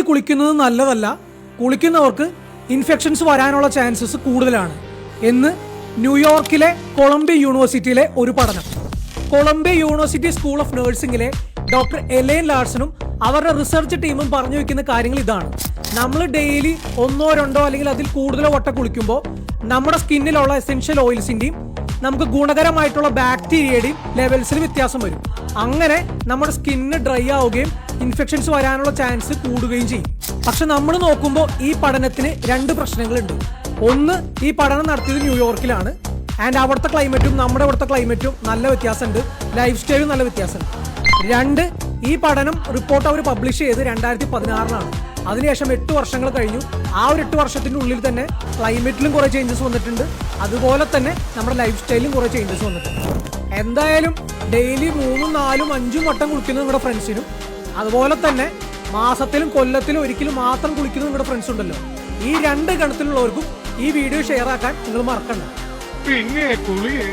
കുളിക്കുന്നത് നല്ലതല്ല, കുളിക്കുന്നവർക്ക് ഇൻഫെക്ഷൻസ് വരാനുള്ള ചാൻസസ് കൂടുതലാണ് എന്ന് ന്യൂയോർക്കിലെ കൊളംബിയ യൂണിവേഴ്സിറ്റിയിലെ ഒരു പഠനം. കൊളംബിയ യൂണിവേഴ്സിറ്റി സ്കൂൾ ഓഫ് നഴ്സിംഗിലെ ഡോക്ടർ എലൈൻ ലാർസണും അവരുടെ റിസർച്ച് ടീമും പറഞ്ഞു വെക്കുന്ന കാര്യങ്ങൾ ഇതാണ്. നമ്മൾ ഡെയിലി 1-2 അല്ലെങ്കിൽ അതിൽ കൂടുതലോ വട്ടം കുളിക്കുമ്പോൾ നമ്മുടെ സ്കിന്നിലുള്ള എസെൻഷ്യൽ ഓയിൽസിന്റെയും നമുക്ക് ഗുണകരമായിട്ടുള്ള ബാക്ടീരിയയുടെയും ലെവൽസിൽ വ്യത്യാസം വരും. അങ്ങനെ നമ്മുടെ സ്കിന്ന് ഡ്രൈ ആവുകയും ഇൻഫെക്ഷൻസ് വരാനുള്ള ചാൻസ് കൂടുകയും ചെയ്യും. പക്ഷെ നമ്മൾ നോക്കുമ്പോൾ ഈ പഠനത്തിന് 2 പ്രശ്നങ്ങളുണ്ട്. ഒന്ന്, ഈ പഠനം നടത്തിയത് ന്യൂയോർക്കിലാണ്. ആൻഡ് അവിടുത്തെ ക്ലൈമറ്റും നമ്മുടെ ഇവിടുത്തെ ക്ലൈമറ്റും നല്ല വ്യത്യാസമുണ്ട്, ലൈഫ് സ്റ്റൈലും നല്ല വ്യത്യാസമുണ്ട്. 2, ഈ പഠനം റിപ്പോർട്ട് അവർ പബ്ലിഷ് ചെയ്ത് 2016 അതിനുശേഷം 8 വർഷങ്ങൾ കഴിഞ്ഞു. ആ ഒരു 8 വർഷത്തിന്റെ ഉള്ളിൽ തന്നെ ക്ലൈമറ്റിലും കുറെ ചേഞ്ചസ് വന്നിട്ടുണ്ട്, അതുപോലെ തന്നെ നമ്മുടെ ലൈഫ് സ്റ്റൈലിലും കുറെ ചേഞ്ചസ് വന്നിട്ടുണ്ട്. എന്തായാലും ഡെയിലി 3, 4, 5 വട്ടം കുളിക്കുന്ന നിങ്ങളുടെ ഫ്രണ്ട്സിനും അതുപോലെ തന്നെ മാസത്തിലും കൊല്ലത്തിലും ഒരിക്കലും മാത്രം കുളിക്കുന്ന നിങ്ങളുടെ ഫ്രണ്ട്സ് ഉണ്ടല്ലോ, ഈ 2 ഗണത്തിലുള്ളവർക്കും ഈ വീഡിയോ ഷെയർ ആക്കാൻ നിങ്ങൾ മറക്കണ്ട. പിന്നെ കുളിയേ